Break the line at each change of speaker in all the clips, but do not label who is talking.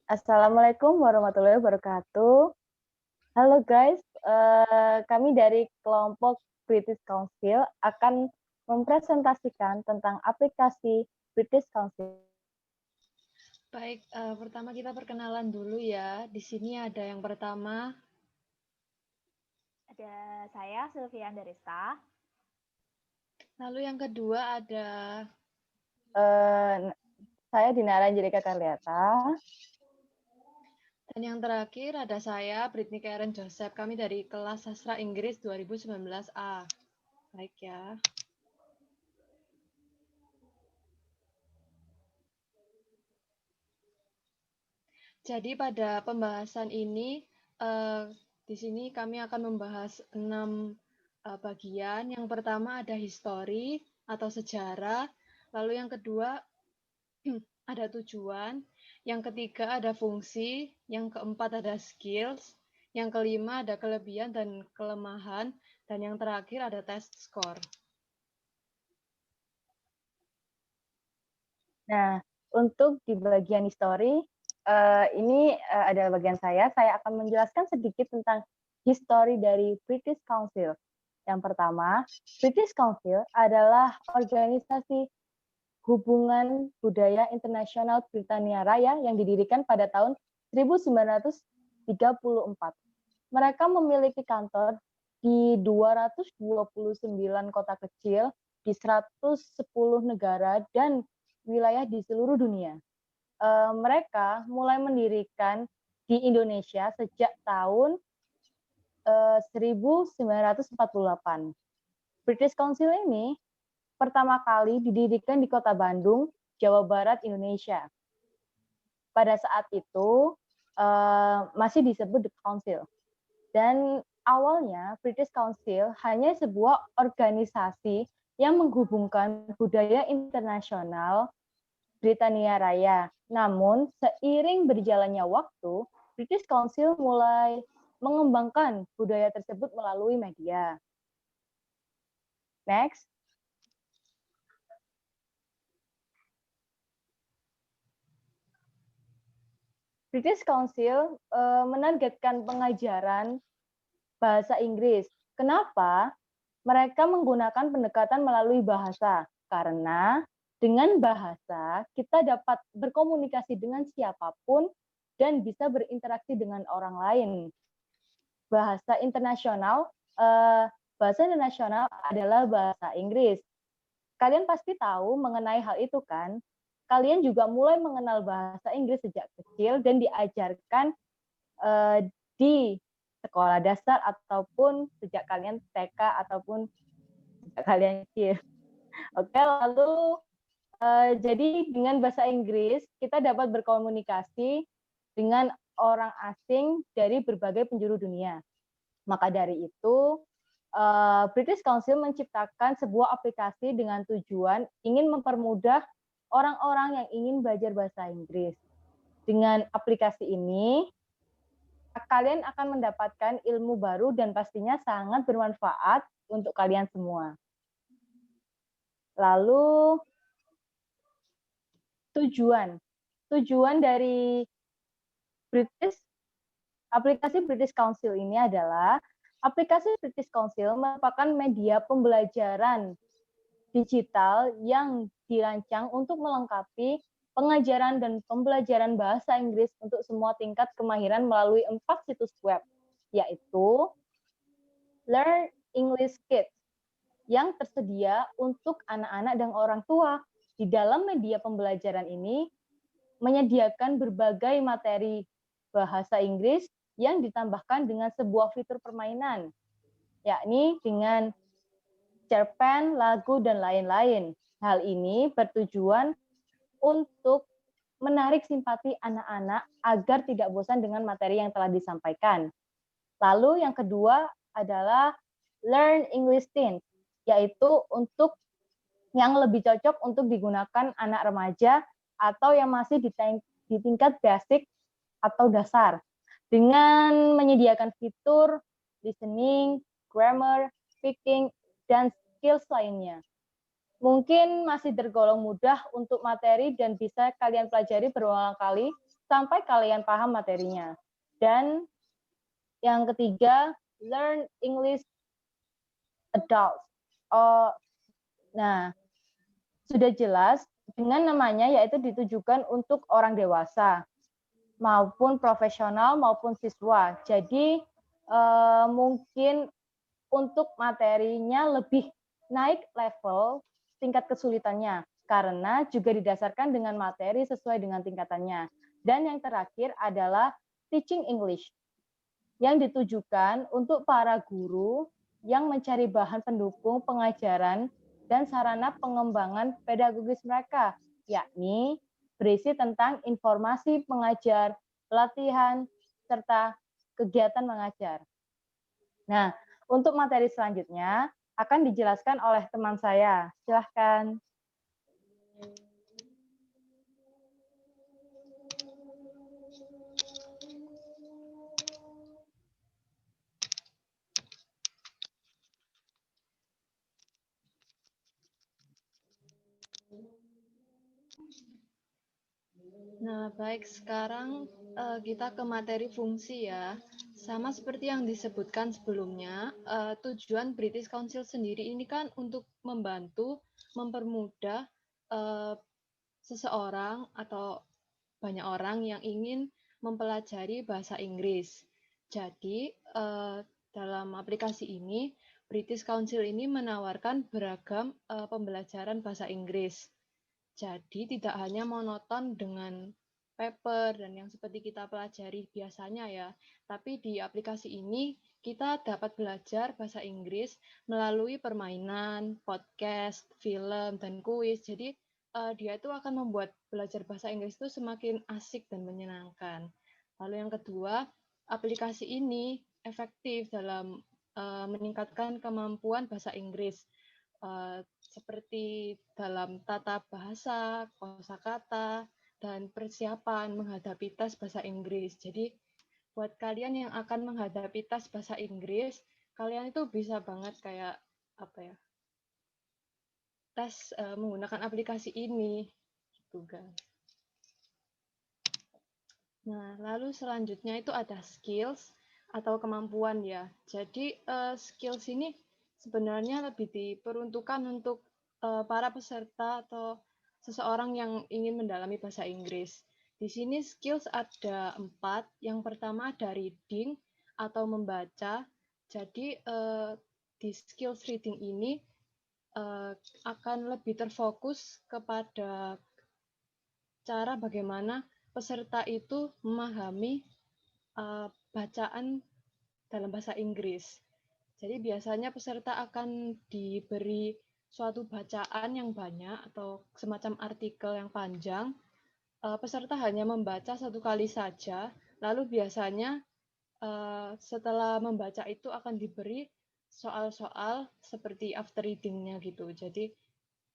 Assalamualaikum warahmatullahi wabarakatuh. Halo guys, kami dari kelompok British Council akan mempresentasikan tentang aplikasi British Council.
Baik, pertama kita perkenalan dulu ya. Di sini ada yang pertama.
Ada saya, Sylvia Andarista.
Lalu yang kedua ada
Saya Dinara Angelika Karliata.
dan yang terakhir ada saya, Britney Karen Joseph. Kami dari kelas Sastra Inggris 2019A. Baik ya. Jadi pada pembahasan ini, di sini kami akan membahas 6 bagian. Yang pertama ada history atau sejarah. Lalu yang kedua ada tujuan, yang ketiga ada fungsi, yang keempat ada skills, yang kelima ada kelebihan dan kelemahan, dan yang terakhir ada test score.
Nah, untuk di bagian history, ini adalah bagian saya. Saya akan menjelaskan sedikit tentang history dari British Council. Yang pertama, British Council adalah organisasi Hubungan Budaya Internasional Britania Raya yang didirikan pada tahun 1934. Mereka memiliki kantor di 229 kota kecil di 110 negara dan wilayah di seluruh dunia. Mereka mulai mendirikan di Indonesia sejak tahun 1948. British Council ini pertama kali didirikan di Kota Bandung, Jawa Barat, Indonesia. Pada saat itu masih disebut The Council. Dan awalnya British Council hanya sebuah organisasi yang menghubungkan budaya internasional Britania Raya. Namun, seiring berjalannya waktu, British Council mulai mengembangkan budaya tersebut melalui media. Next. British Council menargetkan pengajaran bahasa Inggris. Kenapa? Mereka menggunakan pendekatan melalui bahasa. Karena dengan bahasa kita dapat berkomunikasi dengan siapapun dan bisa berinteraksi dengan orang lain. Bahasa internasional adalah bahasa Inggris. Kalian pasti tahu mengenai hal itu kan? Kalian juga mulai mengenal bahasa Inggris sejak kecil dan diajarkan di sekolah dasar ataupun sejak kalian TK ataupun sejak kalian kecil. Oke, lalu jadi dengan bahasa Inggris kita dapat berkomunikasi dengan orang asing dari berbagai penjuru dunia. Maka dari itu, British Council menciptakan sebuah aplikasi dengan tujuan ingin mempermudah orang-orang yang ingin belajar bahasa Inggris. Dengan aplikasi ini, kalian akan mendapatkan ilmu baru dan pastinya sangat bermanfaat untuk kalian semua. Lalu, tujuan dari aplikasi British Council ini adalah aplikasi British Council merupakan media pembelajaran digital yang dirancang untuk melengkapi pengajaran dan pembelajaran bahasa Inggris untuk semua tingkat kemahiran melalui 4 situs web, yaitu Learn English Kids, yang tersedia untuk anak-anak dan orang tua. Di dalam media pembelajaran ini menyediakan berbagai materi bahasa Inggris yang ditambahkan dengan sebuah fitur permainan, yakni dengan cerpen, lagu, dan lain-lain. Hal ini bertujuan untuk menarik simpati anak-anak agar tidak bosan dengan materi yang telah disampaikan. Lalu yang kedua adalah Learn English Teens, yaitu untuk yang lebih cocok untuk digunakan anak remaja atau yang masih di tingkat basic atau dasar, dengan menyediakan fitur listening, grammar, speaking, dan skills lainnya. Mungkin masih tergolong mudah untuk materi dan bisa kalian pelajari berulang kali sampai kalian paham materinya. Dan yang ketiga, learn English adults. Nah, sudah jelas dengan namanya yaitu ditujukan untuk orang dewasa maupun profesional maupun siswa. Jadi mungkin untuk materinya lebih naik level tingkat kesulitannya karena juga didasarkan dengan materi sesuai dengan tingkatannya. Dan yang terakhir adalah teaching English yang ditujukan untuk para guru yang mencari bahan pendukung pengajaran dan sarana pengembangan pedagogis mereka, yakni berisi tentang informasi pengajar, pelatihan, serta kegiatan mengajar. Nah, untuk materi selanjutnya akan dijelaskan oleh teman saya. Silahkan.
Nah, baik, sekarang kita ke materi fungsi ya. Sama seperti yang disebutkan sebelumnya, tujuan British Council sendiri ini kan untuk membantu, mempermudah seseorang atau banyak orang yang ingin mempelajari bahasa Inggris. Jadi, dalam aplikasi ini, British Council ini menawarkan beragam pembelajaran bahasa Inggris. Jadi tidak hanya monoton dengan paper dan yang seperti kita pelajari biasanya ya, tapi di aplikasi ini kita dapat belajar bahasa Inggris melalui permainan, podcast, film, dan kuis. Jadi dia itu akan membuat belajar bahasa Inggris itu semakin asik dan menyenangkan. Lalu yang kedua, aplikasi ini efektif dalam meningkatkan kemampuan bahasa Inggris. Seperti dalam tata bahasa, kosakata, dan persiapan menghadapi tes bahasa Inggris. Jadi, buat kalian yang akan menghadapi tes bahasa Inggris, kalian itu bisa banget kayak apa ya? Tes menggunakan aplikasi ini, gitu guys. Nah, lalu selanjutnya itu ada skills atau kemampuan ya. Jadi skills ini sebenarnya lebih diperuntukkan untuk para peserta atau seseorang yang ingin mendalami bahasa Inggris. Di sini skills ada 4. Yang pertama ada reading atau membaca. Jadi di skills reading ini akan lebih terfokus kepada cara bagaimana peserta itu memahami bacaan dalam bahasa Inggris. Jadi biasanya peserta akan diberi suatu bacaan yang banyak atau semacam artikel yang panjang. Peserta hanya membaca satu kali saja, lalu biasanya setelah membaca itu akan diberi soal-soal seperti after reading-nya gitu. Jadi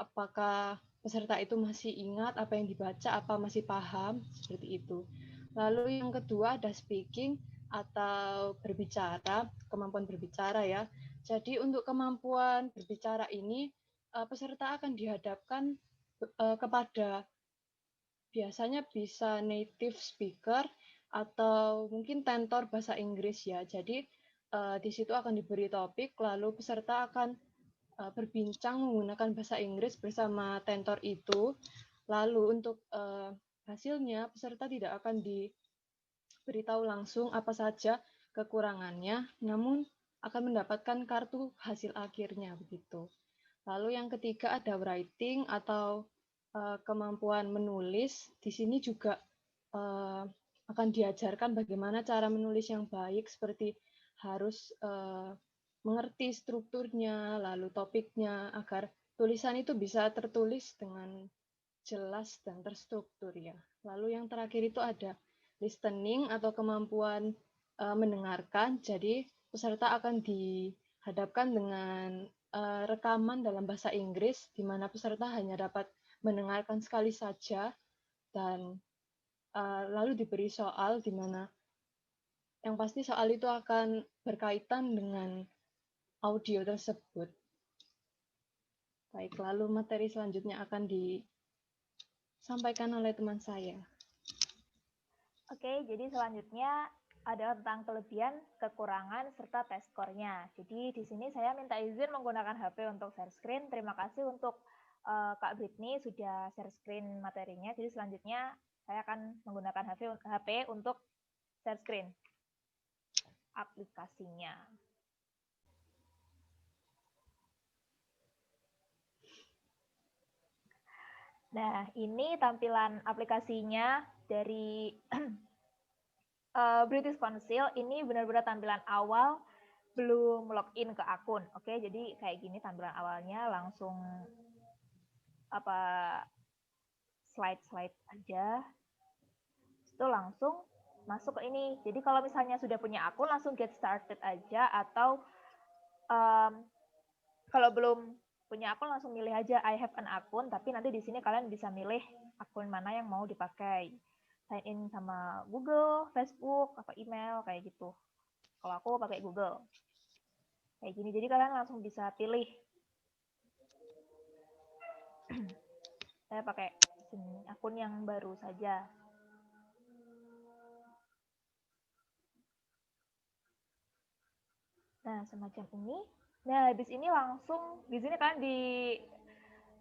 apakah peserta itu masih ingat apa yang dibaca, apa masih paham, seperti itu. Lalu yang kedua ada speaking atau berbicara, kemampuan berbicara ya. Jadi untuk kemampuan berbicara ini, peserta akan dihadapkan kepada biasanya bisa native speaker atau mungkin tentor bahasa Inggris ya. Jadi di situ akan diberi topik, lalu peserta akan berbincang menggunakan bahasa Inggris bersama tentor itu. Lalu untuk hasilnya, peserta tidak akan diberitahu langsung apa saja kekurangannya, namun akan mendapatkan kartu hasil akhirnya begitu. Lalu yang ketiga ada writing atau kemampuan menulis. Di sini juga akan diajarkan bagaimana cara menulis yang baik, seperti harus mengerti strukturnya, lalu topiknya, agar tulisan itu bisa tertulis dengan jelas dan terstruktur ya. Lalu yang terakhir itu ada listening atau kemampuan mendengarkan. Jadi peserta akan dihadapkan dengan rekaman dalam bahasa Inggris, di mana peserta hanya dapat mendengarkan sekali saja, dan lalu diberi soal, di mana yang pasti soal itu akan berkaitan dengan audio tersebut. Baik, lalu materi selanjutnya akan disampaikan oleh teman saya.
Oke, jadi selanjutnya adalah tentang kelebihan, kekurangan, serta tes skornya. Jadi di sini saya minta izin menggunakan HP untuk share screen. Terima kasih untuk Kak Britney sudah share screen materinya. Jadi selanjutnya saya akan menggunakan HP untuk share screen aplikasinya. Nah, ini tampilan aplikasinya dari British Council. Ini benar-benar tampilan awal belum login ke akun. Oke, jadi kayak gini tampilan awalnya, langsung slide aja. Itu langsung masuk ke ini. Jadi kalau misalnya sudah punya akun langsung get started aja, atau kalau belum punya akun langsung milih aja I have an akun, tapi nanti di sini kalian bisa milih akun mana yang mau dipakai. Sign in sama Google, Facebook, atau email kayak gitu. Kalau aku pakai Google. Kayak gini. Jadi kalian langsung bisa pilih. Saya pakai akun yang baru saja. Nah, semacam ini. Nah, habis ini langsung di sini kan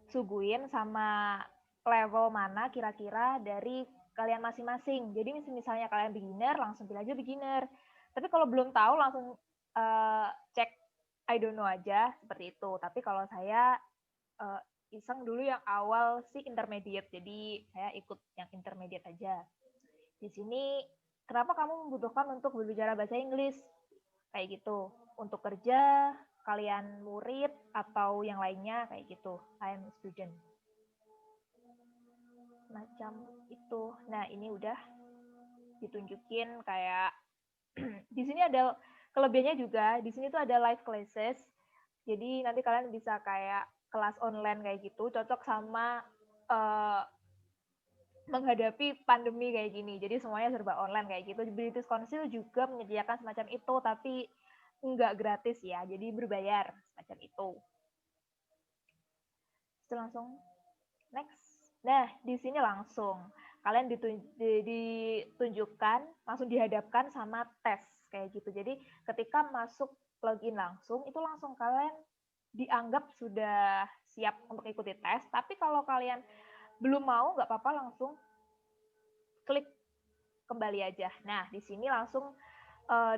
disuguhin sama level mana kira-kira dari kalian masing-masing. Jadi misalnya kalian beginner, langsung pilih aja beginner. Tapi kalau belum tahu langsung cek I don't know aja seperti itu. Tapi kalau saya iseng dulu yang awal sih intermediate. Jadi saya ikut yang intermediate aja. Di sini kenapa kamu membutuhkan untuk berbicara bahasa Inggris? Kayak gitu. Untuk kerja, kalian murid, atau yang lainnya, kayak gitu. I am a student. Macam itu. Nah, ini udah ditunjukin kayak di sini ada kelebihannya juga. Di sini tuh ada live classes. Jadi nanti kalian bisa kayak kelas online kayak gitu, cocok sama menghadapi pandemi kayak gini. Jadi semuanya serba online kayak gitu. British Council juga menyediakan semacam itu, tapi nggak gratis ya, jadi berbayar semacam itu. Itu langsung next. Nah, di sini langsung kalian ditunjukkan, langsung dihadapkan sama tes kayak gitu. Jadi ketika masuk login langsung, itu langsung kalian dianggap sudah siap untuk ikuti tes. Tapi kalau kalian belum mau, nggak apa-apa, langsung klik kembali aja. Nah, di sini langsung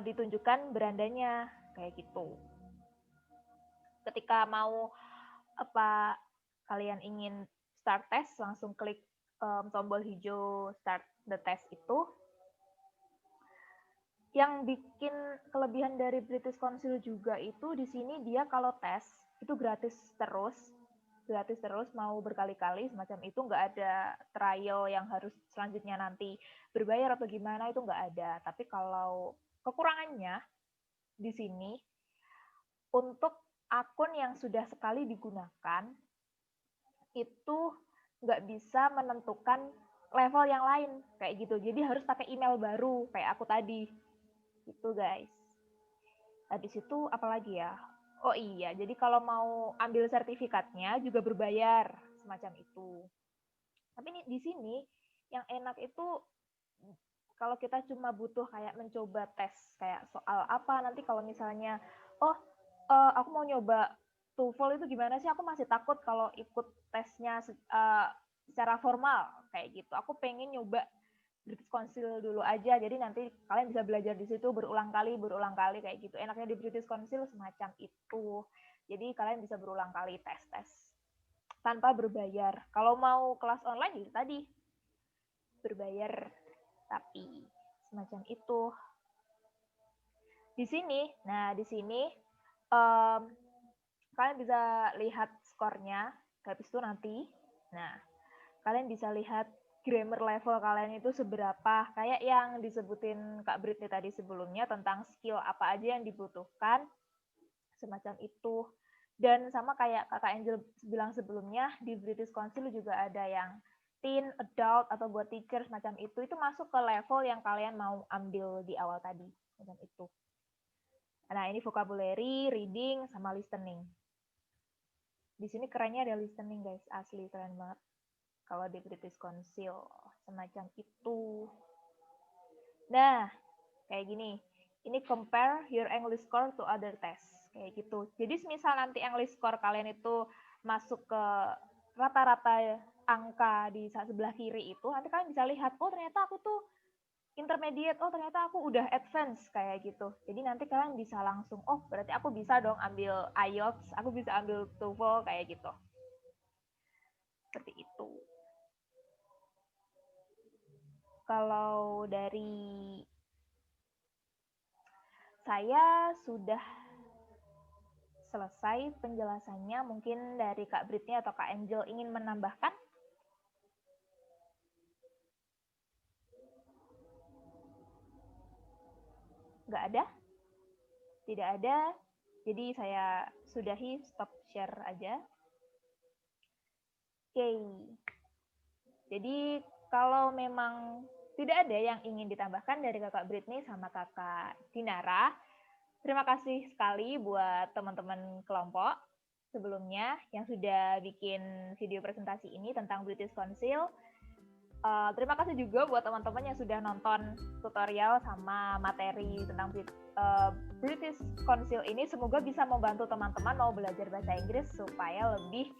ditunjukkan berandanya kayak gitu. Ketika mau kalian ingin start test, langsung klik tombol hijau start the test itu. Yang bikin kelebihan dari British Council juga itu di sini dia kalau tes itu gratis terus mau berkali-kali semacam itu, nggak ada trial yang harus selanjutnya nanti berbayar atau gimana, itu nggak ada. Tapi kalau kekurangannya di sini untuk akun yang sudah sekali digunakan itu nggak bisa menentukan level yang lain kayak gitu. Jadi harus pakai email baru kayak aku tadi. Gitu guys. Habis itu apalagi ya? Oh iya, jadi kalau mau ambil sertifikatnya juga berbayar semacam itu. Tapi di sini yang enak itu kalau kita cuma butuh kayak mencoba tes kayak soal apa nanti kalau misalnya aku mau nyoba TOEFL itu gimana sih, aku masih takut kalau ikut tesnya secara formal kayak gitu. Aku pengen nyoba British Council dulu aja, jadi nanti kalian bisa belajar di situ berulang kali kayak gitu. Enaknya di British Council semacam itu, jadi kalian bisa berulang kali tes tanpa berbayar. Kalau mau kelas online gitu tadi berbayar, tapi semacam itu. Di sini, kalian bisa lihat skornya, habis itu nanti. Nah, kalian bisa lihat grammar level kalian itu seberapa, kayak yang disebutin Kak Britney tadi sebelumnya tentang skill apa aja yang dibutuhkan, semacam itu. Dan sama kayak Kakak Angel bilang sebelumnya, di British Council juga ada yang teen, adult, atau buat teacher semacam itu masuk ke level yang kalian mau ambil di awal tadi, semacam itu. Nah, ini vocabulary, reading, sama listening. Di sini kerennya ada listening guys, asli keren banget. Kalau di British Council semacam itu. Nah, kayak gini. Ini compare your English score to other tests. Kayak gitu. Jadi misal nanti English score kalian itu masuk ke rata-rata angka di sebelah kiri itu, nanti kalian bisa lihat, oh ternyata aku tuh intermediate, oh ternyata aku udah advance kayak gitu. Jadi nanti kalian bisa langsung, oh berarti aku bisa dong ambil IELTS, aku bisa ambil TOEFL kayak gitu. Seperti itu. Kalau dari saya sudah selesai penjelasannya. Mungkin dari Kak Britney atau Kak Angel ingin menambahkan? Nggak ada? Tidak ada. Jadi saya sudahi, stop share aja. Oke. Jadi kalau memang tidak ada yang ingin ditambahkan dari Kakak Britney sama Kakak Dinara, terima kasih sekali buat teman-teman kelompok sebelumnya yang sudah bikin video presentasi ini tentang British Council. Terima kasih juga buat teman-teman yang sudah nonton tutorial sama materi tentang British Council ini. Semoga bisa membantu teman-teman mau belajar bahasa Inggris supaya lebih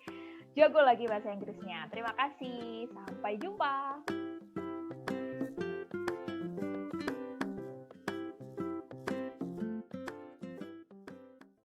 jago lagi bahasa Inggrisnya. Terima kasih. Sampai jumpa.